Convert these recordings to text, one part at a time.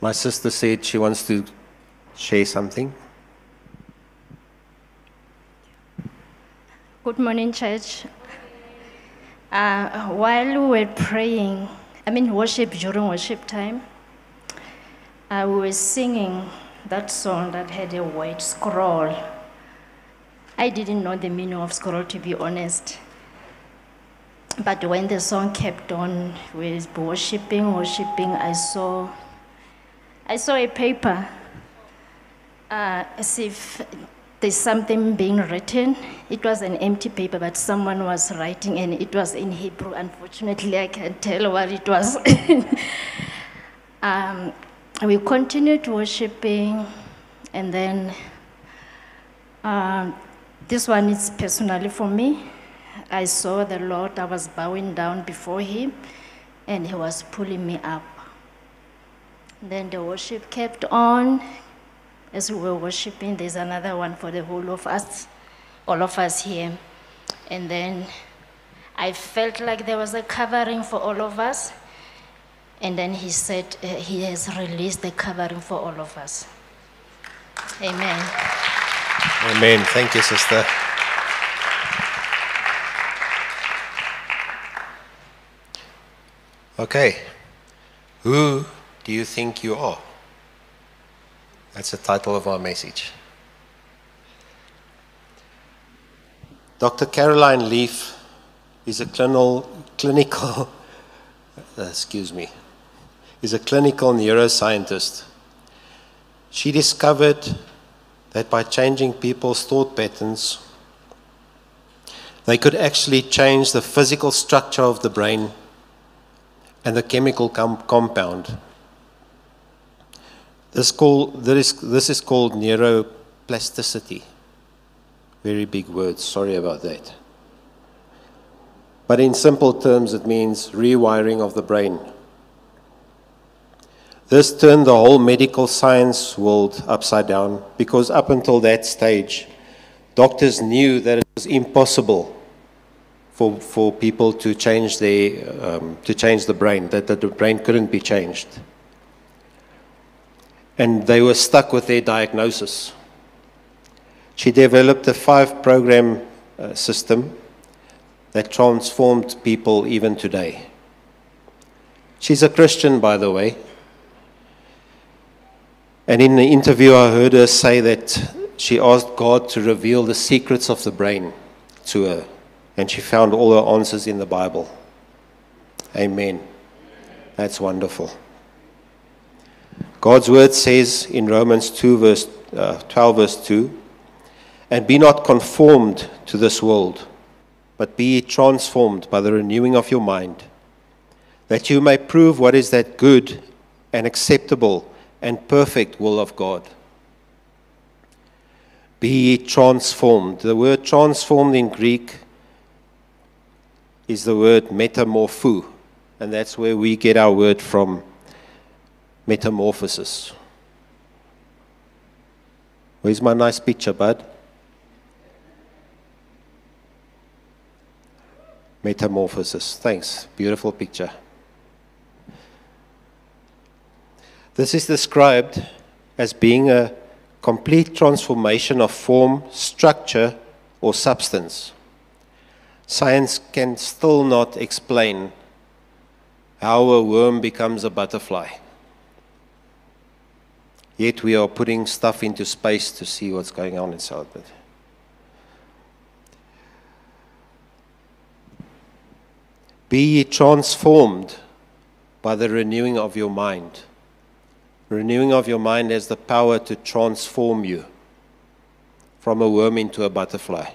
My sister said she wants to share something. Good morning, church. While we were praying, worship, during worship time, we were singing that song that had a word, scroll. I didn't know the meaning of scroll, to be honest. But when the song kept on with worshiping, I saw a paper, as if there's something being written. It was an empty paper, but someone was writing, and it was in Hebrew. Unfortunately, I can't tell what it was. We continued worshiping, and then this one is personally for me. I saw the Lord, I was bowing down before him, and he was pulling me up. Then the worship kept on. As we were worshiping, there's another one for the whole of us, all of us here. And then I felt like there was a covering for all of us. And then he said he has released the covering for all of us. Amen. Amen. Thank you, sister. Okay. Who do you think you are? That's the title of our message. Dr. Caroline Leaf is a clinical neuroscientist. She discovered that by changing people's thought patterns, they could actually change the physical structure of the brain and the chemical compound. This is called neuroplasticity. Very big words, sorry about that. But in simple terms, it means rewiring of the brain. This turned the whole medical science world upside down, because up until that stage, doctors knew that it was impossible for people to change the brain, that the brain couldn't be changed. And they were stuck with their diagnosis. She developed a 5-program system that transformed people even today. She's a Christian, by the way. And in the interview, I heard her say that she asked God to reveal the secrets of the brain to her, and she found all her answers in the Bible. Amen. That's wonderful. God's word says in Romans 12, verse 2, "And be not conformed to this world, but be ye transformed by the renewing of your mind, that you may prove what is that good and acceptable and perfect will of God." Be ye transformed. The word transformed in Greek is the word metamorpho, and that's where we get our word from, metamorphosis. Where's my nice picture, bud? Metamorphosis. Thanks. Beautiful picture. This is described as being a complete transformation of form, structure, or substance. Science can still not explain how a worm becomes a butterfly. Yet we are putting stuff into space to see what's going on inside it. Be ye transformed by the renewing of your mind. Renewing of your mind has the power to transform you from a worm into a butterfly.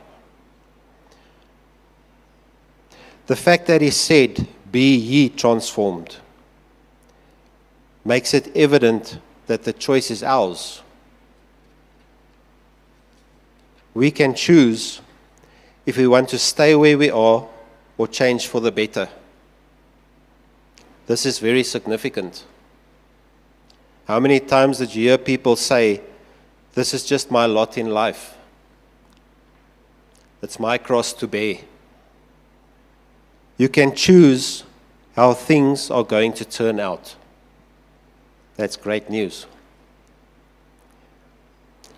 The fact that he said, "Be ye transformed," makes it evident that the choice is ours. We can choose if we want to stay where we are or change for the better. This is very significant. How many times did you hear people say, "This is just my lot in life. It's my cross to bear"? You can choose how things are going to turn out. That's great news.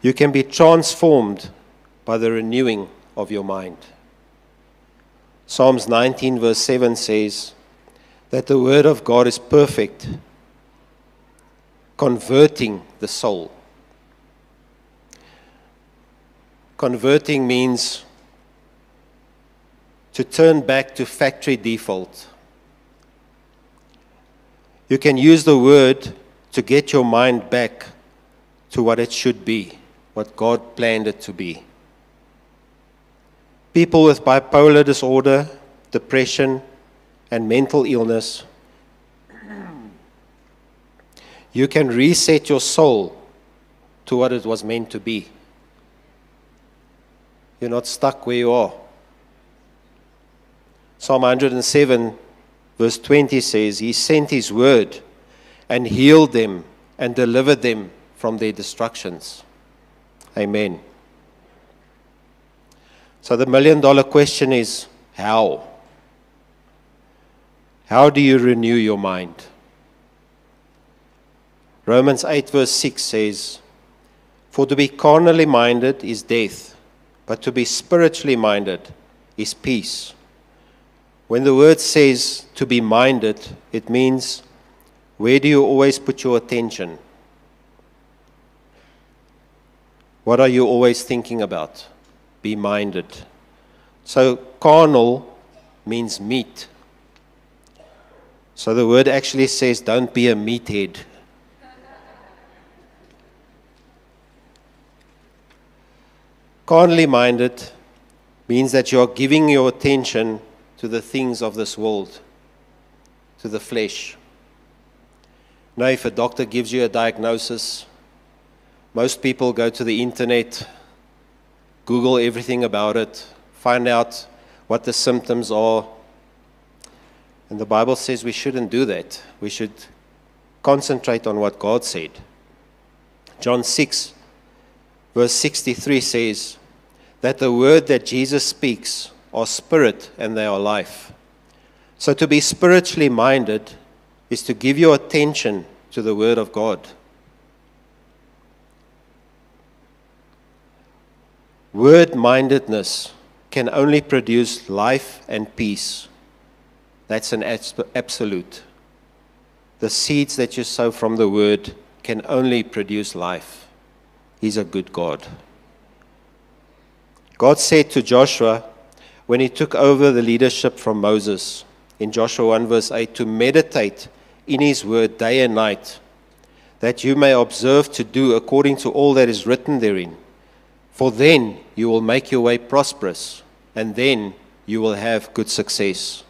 You can be transformed by the renewing of your mind. Psalms 19 verse 7 says that the word of God is perfect, converting the soul. Converting means to turn back to factory default. You can use the word to get your mind back to what it should be, what God planned it to be. People with bipolar disorder, depression, and mental illness, you can reset your soul to what it was meant to be. You're not stuck where you are. Psalm 107 verse 20 says, He sent His word and healed them and delivered them from their destructions. Amen. So the million-dollar question is, how? How do you renew your mind? Romans 8 verse 6 says, For to be carnally minded is death, but to be spiritually minded is peace. When the word says to be minded, it means, where do you always put your attention? What are you always thinking about? Be minded. So carnal means meat. So the word actually says, don't be a meathead. Carnally minded means that you are giving your attention to the things of this world, to the flesh. Now, if a doctor gives you a diagnosis, most people go to the internet, Google everything about it, find out what the symptoms are. And the Bible says we shouldn't do that. We should concentrate on what God said. John 6, verse 63 says that the word that Jesus speaks are spirit and they are life. So to be spiritually minded is to give your attention to the word of God. Word-mindedness can only produce life and peace. That's an absolute. The seeds that you sow from the word can only produce life. He's a good God. God said to Joshua, when he took over the leadership from Moses, in Joshua 1 verse 8, to meditate in his word day and night, that you may observe to do according to all that is written therein. For then you will make your way prosperous, and then you will have good success.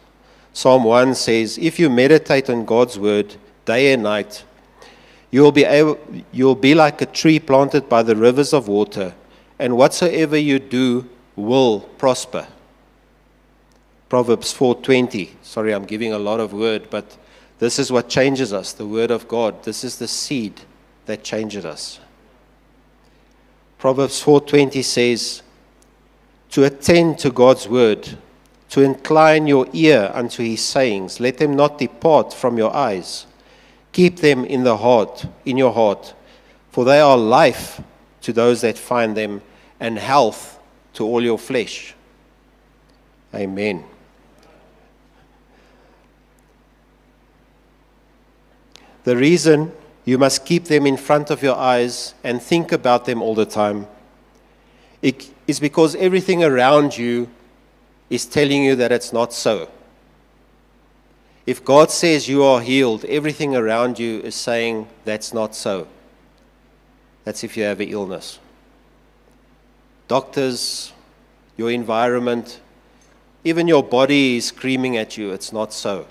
Psalm 1 says, if you meditate on God's word day and night, you will be like a tree planted by the rivers of water, and whatsoever you do will prosper. Proverbs 4:20. Sorry, I'm giving a lot of word, but this is what changes us, the word of God. This is the seed that changes us. Proverbs 4:20 says, to attend to God's word, to incline your ear unto his sayings, let them not depart from your eyes. Keep them in your heart, for they are life to those that find them, and health to all your flesh. Amen. The reason you must keep them in front of your eyes and think about them all the time is because everything around you is telling you that it's not so. If God says you are healed, everything around you is saying that's not so. That's if you have an illness. Doctors, your environment, even your body is screaming at you, it's not so.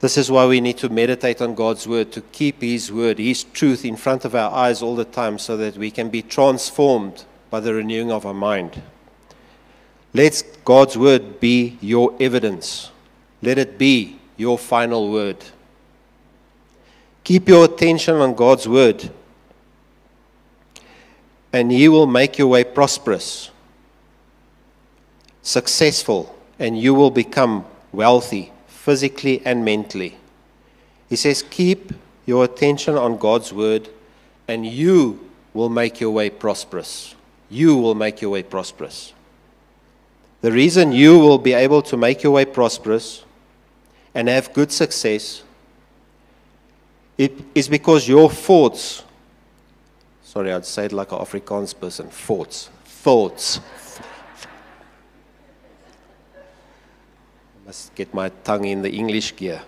This is why we need to meditate on God's word, to keep his word, his truth in front of our eyes all the time so that we can be transformed by the renewing of our mind. Let God's word be your evidence. Let it be your final word. Keep your attention on God's word, and he will make your way prosperous, successful, and you will become wealthy, physically and mentally. He says, keep your attention on God's word, and you will make your way prosperous. You will make your way prosperous. The reason you will be able to make your way prosperous and have good success it is because your thoughts, sorry, I'd say it like an Afrikaans person, thoughts. I must get my tongue in the English gear.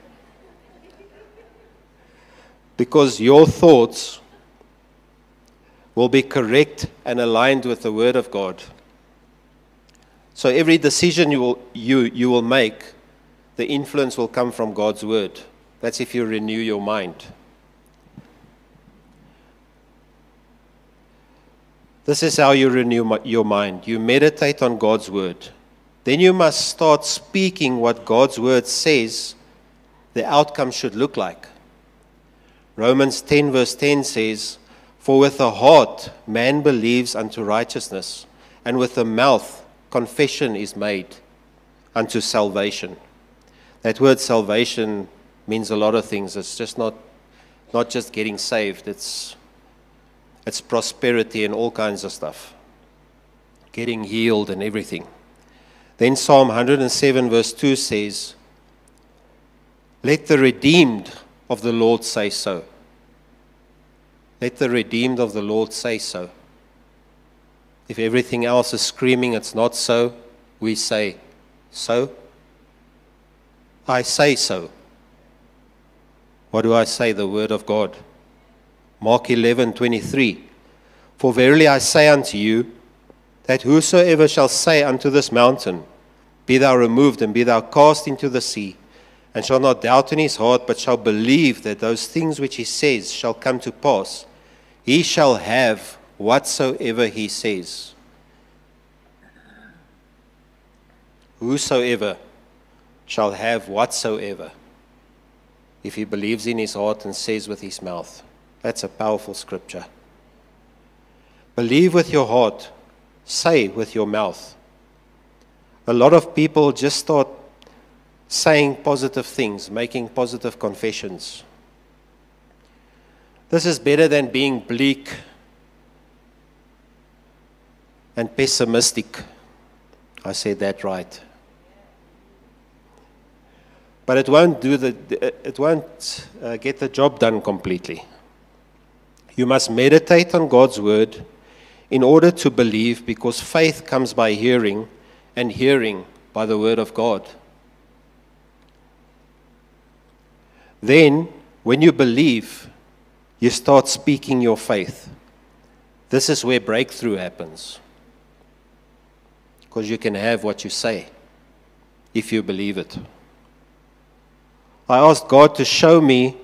Because your thoughts will be correct and aligned with the Word of God. So every decision you will make, the influence will come from God's Word. That's if you renew your mind. This is how you renew your mind. You meditate on God's Word. Then you must start speaking what God's Word says the outcome should look like. Romans 10 verse 10 says, for with the heart man believes unto righteousness, and with the mouth confession is made unto salvation. That word salvation means a lot of things. It's just not just getting saved. It's prosperity and all kinds of stuff. Getting healed and everything. Then Psalm 107 verse 2 says, let the redeemed of the Lord say so. Let the redeemed of the Lord say so. If everything else is screaming it's not so, we say, so? I say so. What do I say? The word of God. Mark 11:23. For verily I say unto you, that whosoever shall say unto this mountain, be thou removed and be thou cast into the sea, and shall not doubt in his heart, but shall believe that those things which he says shall come to pass, he shall have whatsoever he says. Whosoever shall have whatsoever, if he believes in his heart and says with his mouth. That's a powerful scripture. Believe with your heart, say with your mouth. A lot of people just start saying positive things, making positive confessions. This is better than being bleak and pessimistic. I said that right. But it won't get the job done completely. You must meditate on God's word in order to believe, because faith comes by hearing, and hearing by the word of God. Then, when you believe, you start speaking your faith. This is where breakthrough happens. Because you can have what you say, if you believe it. I asked God to show me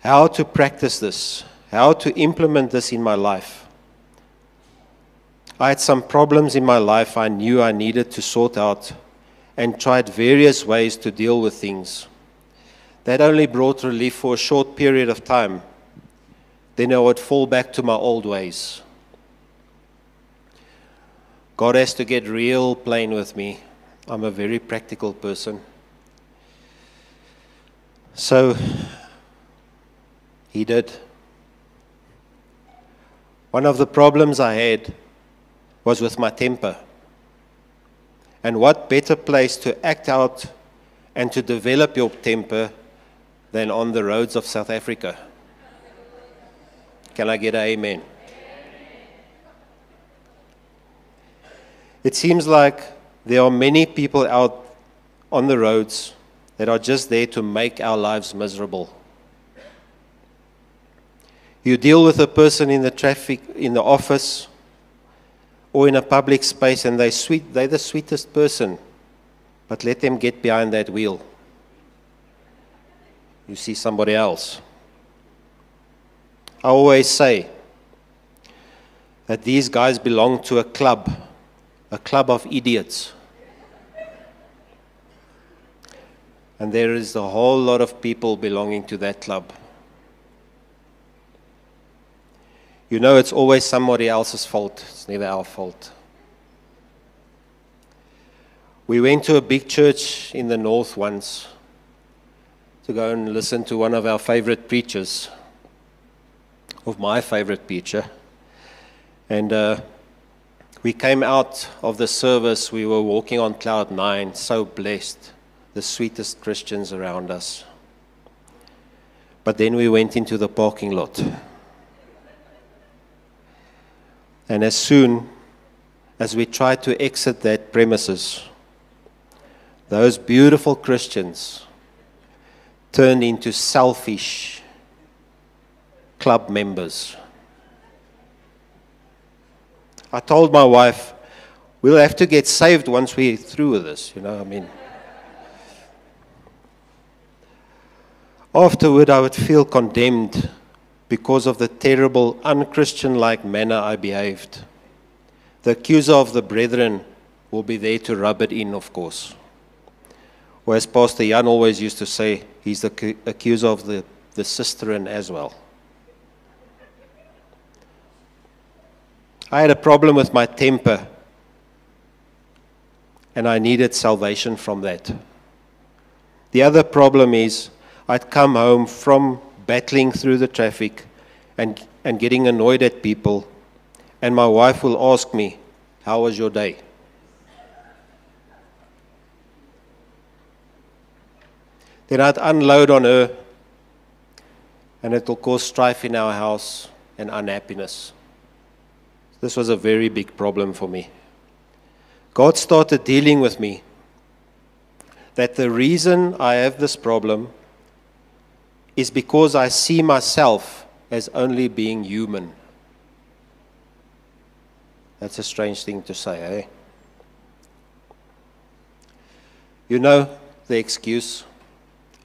how to practice this, how to implement this in my life. I had some problems in my life I knew I needed to sort out, and tried various ways to deal with things. That only brought relief for a short period of time. Then I would fall back to my old ways. God has to get real plain with me. I'm a very practical person. So, He did. One of the problems I had was with my temper. And what better place to act out and to develop your temper than on the roads of South Africa? Can I get an amen? It seems like there are many people out on the roads that are just there to make our lives miserable. You deal with a person in the traffic, in the office, or in a public space, and they're the sweetest person, but let them get behind that wheel. You see somebody else. I always say that these guys belong to a club of idiots. And there is a whole lot of people belonging to that club. You know, it's always somebody else's fault. It's never our fault. We went to a big church in the north once to go and listen to one of our favorite preachers, of my favorite preacher. And we came out of the service, we were walking on cloud nine, so blessed, the sweetest Christians around us. But then we went into the parking lot. And as soon as we tried to exit that premises, those beautiful Christians turned into selfish club members. I told my wife, we'll have to get saved once we're through with this, Afterward, I would feel condemned because of the terrible, unchristian-like manner I behaved. The accuser of the brethren will be there to rub it in, of course. Or as Pastor Jan always used to say, he's the accuser of the sisterin as well. I had a problem with my temper, and I needed salvation from that. The other problem is I'd come home from battling through the traffic and getting annoyed at people, and my wife will ask me, "How was your day?" Then I'd unload on her, and it will cause strife in our house and unhappiness. This was a very big problem for me. God started dealing with me that the reason I have this problem is because I see myself as only being human. That's a strange thing to say, eh? You know the excuse,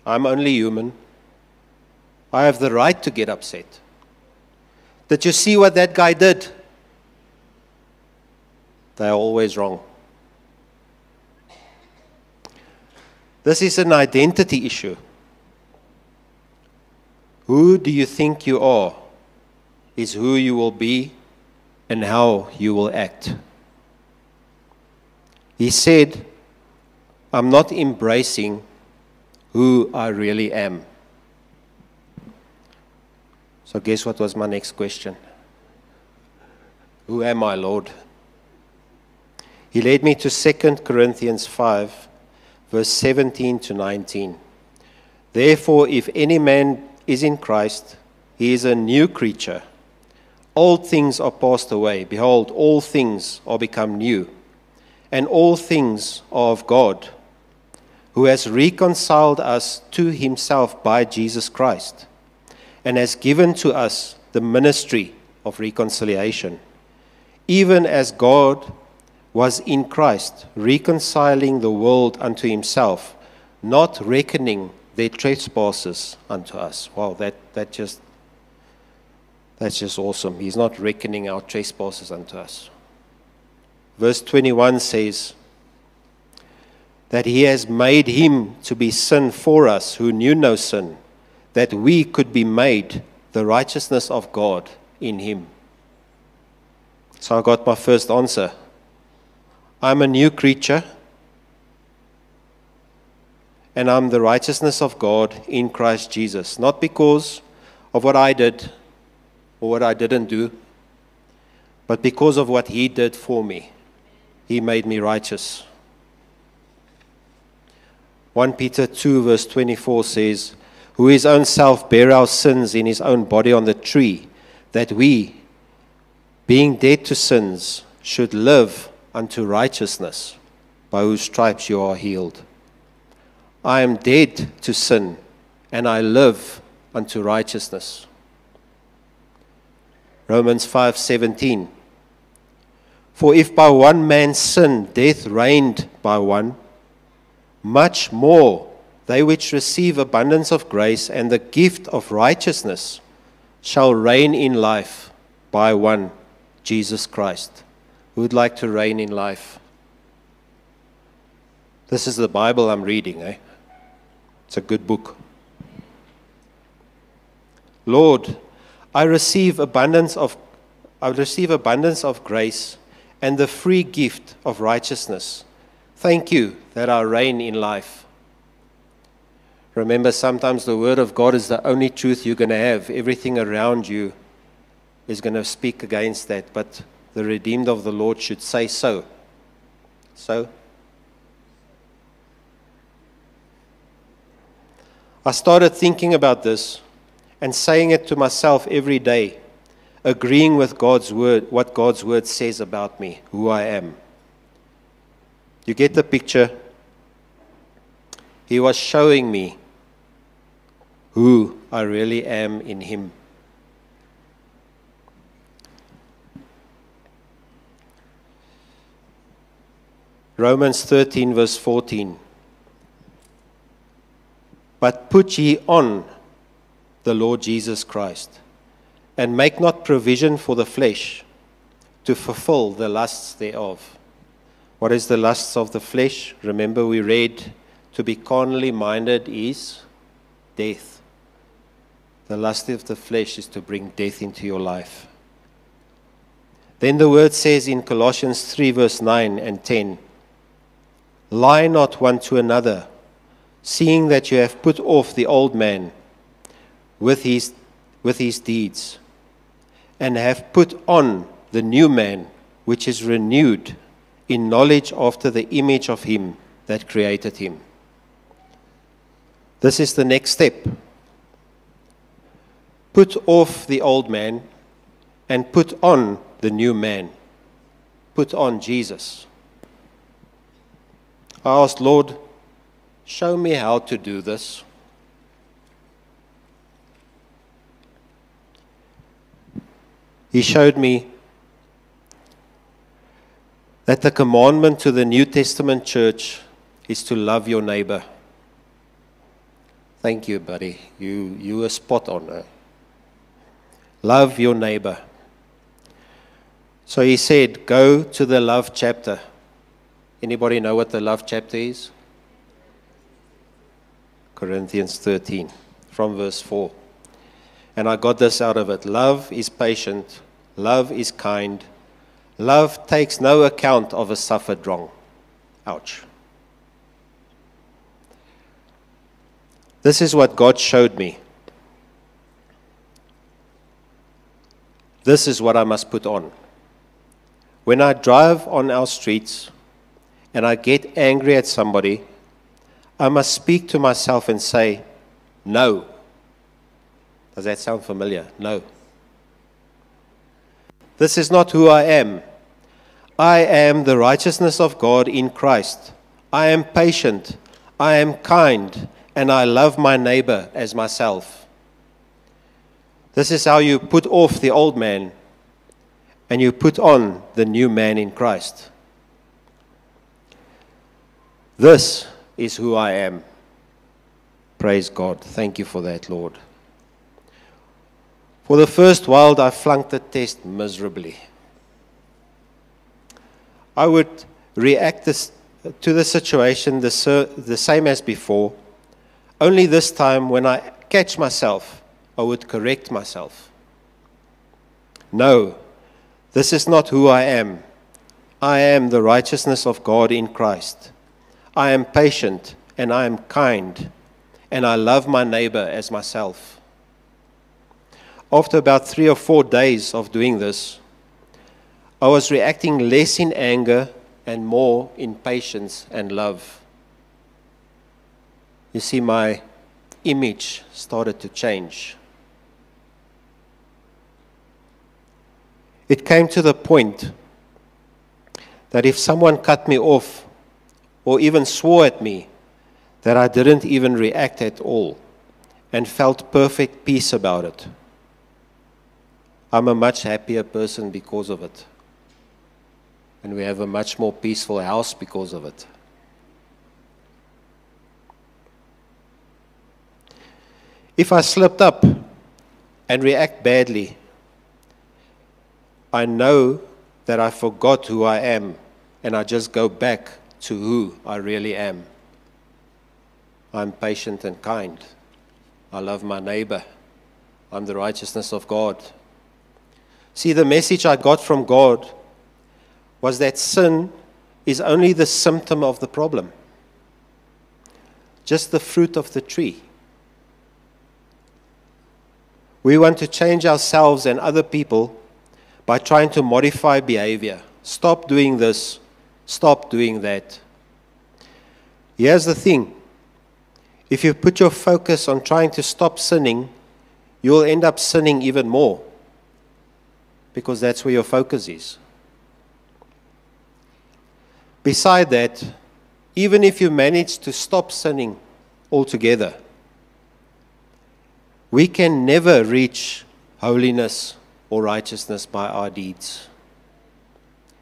I'm only human. I have the right to get upset. Did you see what that guy did? They are always wrong. This is an identity issue. Who do you think you are is who you will be and how you will act. He said, I'm not embracing who I really am. So guess what was my next question? Who am I, Lord? He led me to 2 Corinthians 5, verse 17 to 19. Therefore, if any man is in Christ, he is a new creature. Old things are passed away. Behold, all things are become new. And all things are of God, who has reconciled us to himself by Jesus Christ, and has given to us the ministry of reconciliation, even as God was in Christ, reconciling the world unto himself, not reckoning their trespasses unto us. Wow, that's just awesome. He's not reckoning our trespasses unto us. Verse 21 says that he has made him to be sin for us who knew no sin, that we could be made the righteousness of God in him. So I got my first answer. I'm a new creature, and I'm the righteousness of God in Christ Jesus. Not because of what I did or what I didn't do, but because of what he did for me. He made me righteous. 1 Peter 2 verse 24 says, who his own self bare our sins in his own body on the tree, that we, being dead to sins, should live unto righteousness, by whose stripes you are healed. I am dead to sin, and I live unto righteousness. Romans 5:17. For if by one man's sin death reigned by one, much more they which receive abundance of grace and the gift of righteousness shall reign in life by one, Jesus Christ. Who would like to reign in life? This is the Bible I'm reading, eh? It's a good book. Lord, I receive abundance of grace and the free gift of righteousness Thank you that I reign in life. Remember, sometimes the Word of God is the only truth you're going to have. Everything around you is going to speak against that, but the redeemed of the Lord should say so. So, I started thinking about this and saying it to myself every day, agreeing with God's Word, what God's Word says about me, who I am. You get the picture? He was showing me who I really am in Him. Romans 13 verse 14. But put ye on the Lord Jesus Christ, and make not provision for the flesh to fulfill the lusts thereof. What is the lusts of the flesh? Remember, we read, to be carnally minded is death. The lust of the flesh is to bring death into your life. Then the word says in Colossians 3 verse 9 and 10, lie not one to another, seeing that you have put off the old man with his deeds, and have put on the new man, which is renewed in knowledge after the image of Him that created him. This is the next step. Put off the old man and put on the new man. Put on Jesus. I asked, Lord, show me how to do this. He showed me that the commandment to the New Testament church is to love your neighbor. Thank you, buddy. You were spot on. Eh? Love your neighbor. So he said, go to the love chapter. Anybody know what the love chapter is? Corinthians 13, from verse 4. And I got this out of it. Love is patient. Love is kind. Love takes no account of a suffered wrong. Ouch. This is what God showed me. This is what I must put on. When I drive on our streets and I get angry at somebody, I must speak to myself and say, no. Does that sound familiar? No. This is not who I am. I am the righteousness of God in Christ. I am patient. I am kind. And I love my neighbor as myself. This is how you put off the old man and you put on the new man in Christ. This is who I am. Praise God. Thank you for that, Lord. For the first while, I flunked the test miserably. I would react to the situation the same as before, only this time when I catch myself, I would correct myself. No, this is not who I am. I am the righteousness of God in Christ. I am patient and I am kind, and I love my neighbor as myself. After about 3 or 4 days of doing this, I was reacting less in anger and more in patience and love. You see, my image started to change. It came to the point that if someone cut me off or even swore at me, that I didn't even react at all and felt perfect peace about it. I'm a much happier person because of it. And we have a much more peaceful house because of it. If I slipped up and react badly, I know that I forgot who I am and I just go back to who I really am. I'm patient and kind. I love my neighbor. I'm the righteousness of God. See, the message I got from God was that sin is only the symptom of the problem, just the fruit of the tree. We want to change ourselves and other people by trying to modify behavior. Stop doing this, stop doing that. Here's the thing. If you put your focus on trying to stop sinning, you'll end up sinning even more, because that's where your focus is. Beside that, even if you manage to stop sinning altogether, we can never reach holiness or righteousness by our deeds.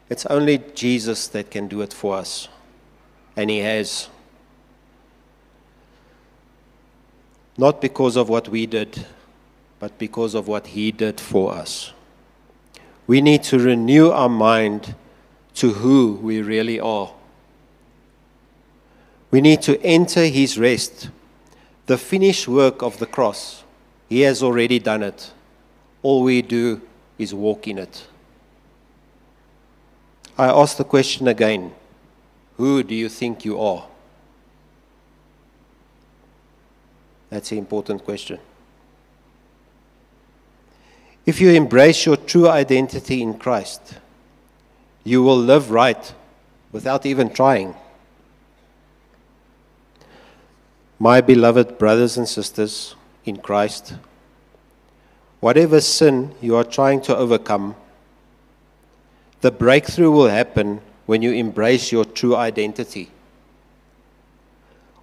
It's only Jesus that can do it for us, and He has. Not because of what we did, but because of what He did for us. We need to renew our mind to who we really are. We need to enter His rest, the finished work of the cross. He has already done it. All we do is walk in it. I ask the question again, who do you think you are? That's an important question. If you embrace your true identity in Christ, you will live right without even trying. My beloved brothers and sisters in Christ, whatever sin you are trying to overcome, the breakthrough will happen when you embrace your true identity.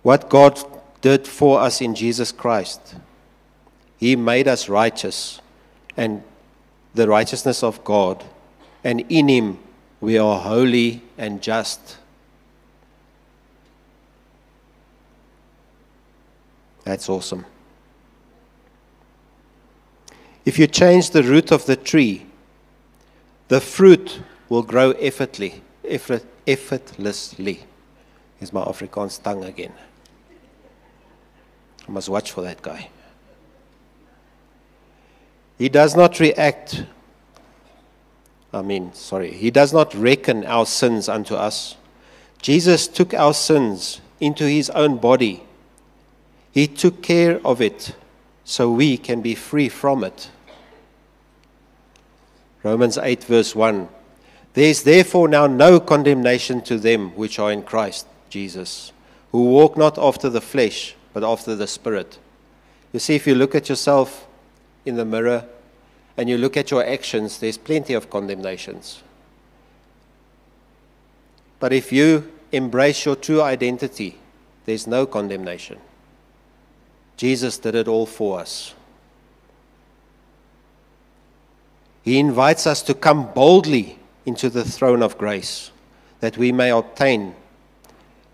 What God did for us in Jesus Christ, He made us righteous and the righteousness of God, and in Him we are holy and just. That's awesome. If you change the root of the tree, the fruit will grow effortlessly. Here's my Afrikaans tongue again. I must watch for that guy. He does not He does not reckon our sins unto us. Jesus took our sins into His own body. He took care of it so we can be free from it. Romans 8 verse 1. There is therefore now no condemnation to them which are in Christ Jesus, who walk not after the flesh, but after the Spirit. You see, if you look at yourself in the mirror and you look at your actions, there's plenty of condemnations. But if you embrace your true identity, there's no condemnation. Jesus did it all for us. He invites us to come boldly into the throne of grace, that we may obtain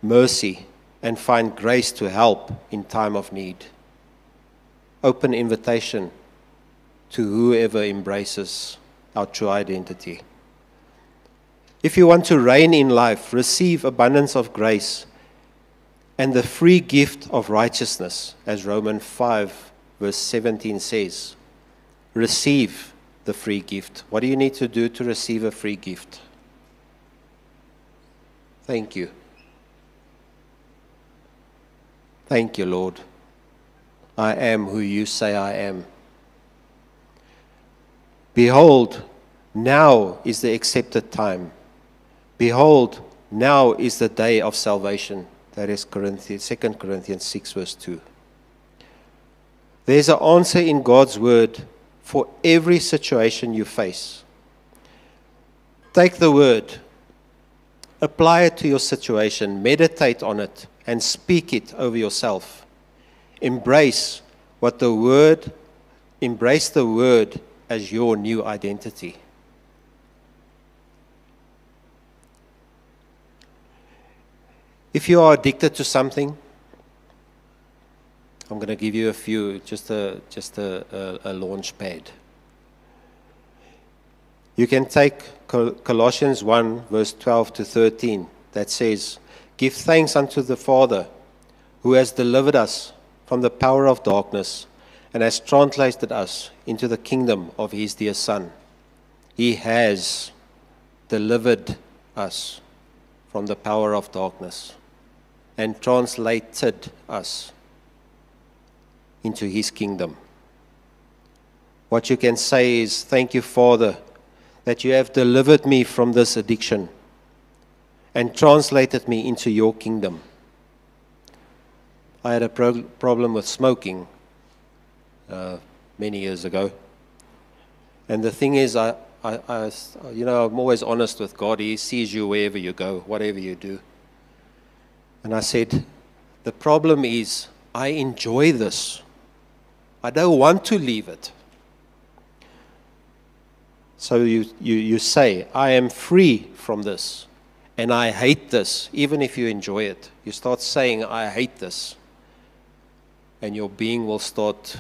mercy and find grace to help in time of need. Open invitation to whoever embraces our true identity. If you want to reign in life, receive abundance of grace and the free gift of righteousness, as Romans 5 verse 17 says. Receive the free gift. What do you need to do to receive a free gift? Thank you. Thank you, Lord. I am who you say I am. Behold, now is the accepted time. Behold, now is the day of salvation. That is 2 Corinthians 6 verse 2. There's an answer in God's word for every situation you face. Take the word, apply it to your situation, meditate on it, and speak it over yourself. Embrace the word as your new identity. If you are addicted to something, I'm going to give you a few, just a launch pad. You can take Colossians 1 verse 12 to 13 that says, "Give thanks unto the Father who has delivered us from the power of darkness and has translated us into the kingdom of His dear Son." He has delivered us from the power of darkness and translated us into his kingdom. What you can say is, thank you, Father, that you have delivered me from this addiction and translated me into your kingdom. I had a problem with smoking many years ago. And the thing is, I'm always honest with God. He sees you wherever you go, whatever you do. And I said, the problem is, I enjoy this. I don't want to leave it. So you say, I am free from this, and I hate this, even if you enjoy it. You start saying, I hate this, and your being will start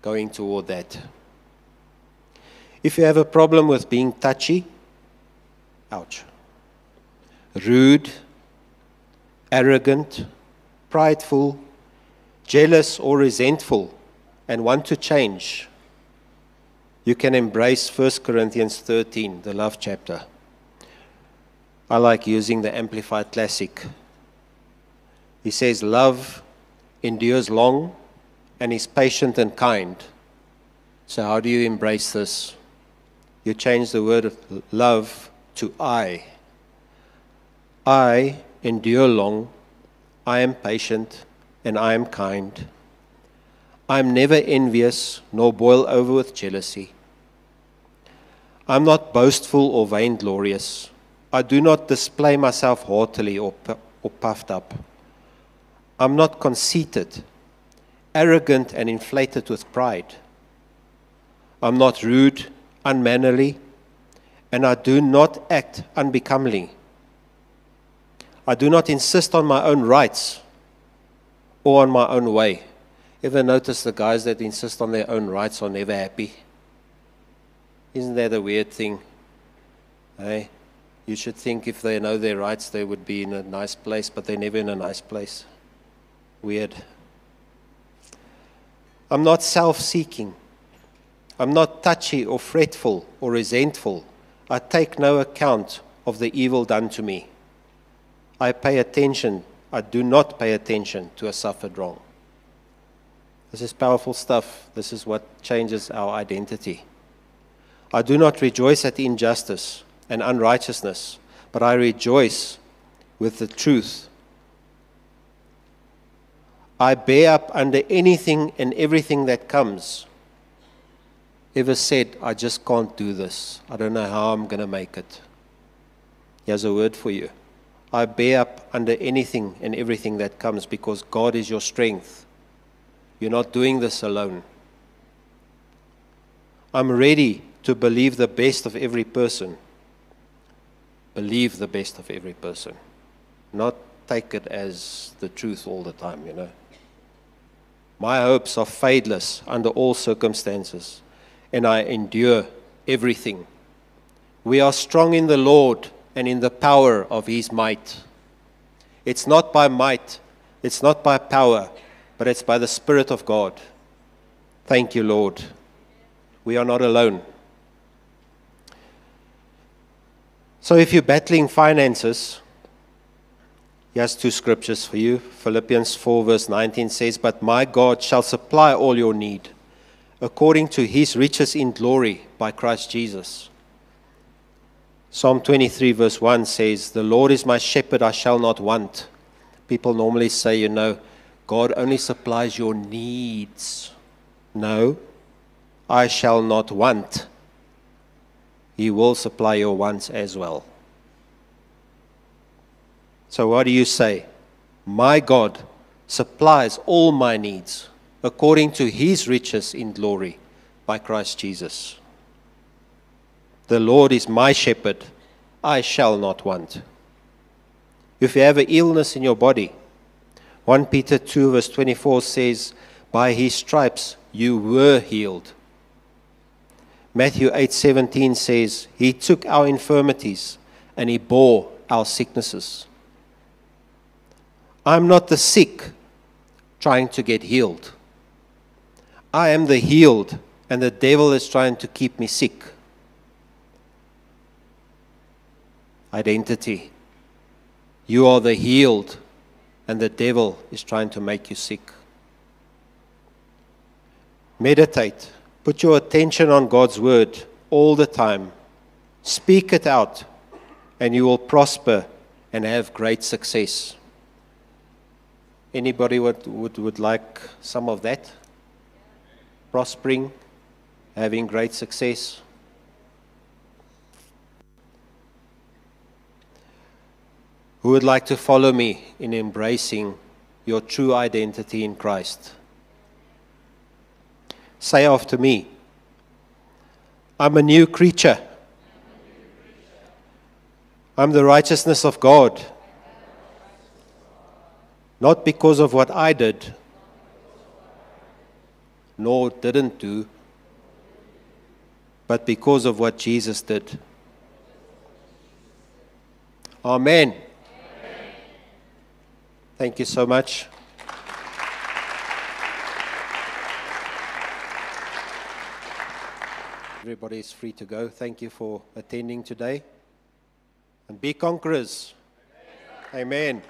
going toward that. If you have a problem with being touchy, ouch, rude, arrogant, prideful, jealous or resentful, and want to change, you can embrace 1 Corinthians 13, the love chapter. I like using the Amplified Classic. He says, love endures long and is patient and kind. So how do you embrace this? You change the word of love to I. I endure long, I am patient, and I am kind. I am never envious, nor boil over with jealousy. I am not boastful or vainglorious. I do not display myself haughtily or puffed up. I am not conceited, arrogant, and inflated with pride. I am not rude, unmannerly, and I do not act unbecomingly. I do not insist on my own rights or on my own way. Ever notice the guys that insist on their own rights are never happy? Isn't that a weird thing? Hey? You should think if they know their rights, they would be in a nice place, but they're never in a nice place. Weird. I'm not self-seeking. I'm not touchy or fretful or resentful. I take no account of the evil done to me. I do not pay attention to a suffered wrong. This is powerful stuff. This is what changes our identity. I do not rejoice at injustice and unrighteousness, but I rejoice with the truth. I bear up under anything and everything that comes. Ever said, I just can't do this. I don't know how I'm going to make it. Here's a word for you. I bear up under anything and everything that comes because God is your strength. You're not doing this alone. I'm ready to believe the best of every person. Believe the best of every person. Not take it as the truth all the time, you know. My hopes are fadeless under all circumstances, and I endure everything. We are strong in the Lord and in the power of His might. It's not by might, it's not by power, but it's by the Spirit of God. Thank you, Lord. We are not alone. So if you're battling finances, here's two scriptures for you. Philippians 4 verse 19 says, but my God shall supply all your need according to His riches in glory by Christ Jesus. Psalm 23 verse 1 says, the Lord is my shepherd, I shall not want. People normally say, you know, God only supplies your needs. No, I shall not want. He will supply your wants as well. So what do you say? My God supplies all my needs according to His riches in glory by Christ Jesus. The Lord is my shepherd, I shall not want. If you have an illness in your body, 1 Peter 2 verse 24 says, by His stripes you were healed. Matthew 8:17 says, He took our infirmities and He bore our sicknesses. I'm not the sick trying to get healed. I am the healed, and the devil is trying to keep me sick. Identity. You are the healed, and the devil is trying to make you sick. Meditate. Put your attention on God's word all the time. Speak it out, and you will prosper and have great success. Anybody would like some of that? Prospering, having great success. Who would like to follow me in embracing your true identity in Christ? Say after me, I'm a new creature. I'm the righteousness of God. Not because of what I did, nor didn't do, but because of what Jesus did. Amen. Thank you so much. Everybody is free to go. Thank you for attending today. And be conquerors. Amen.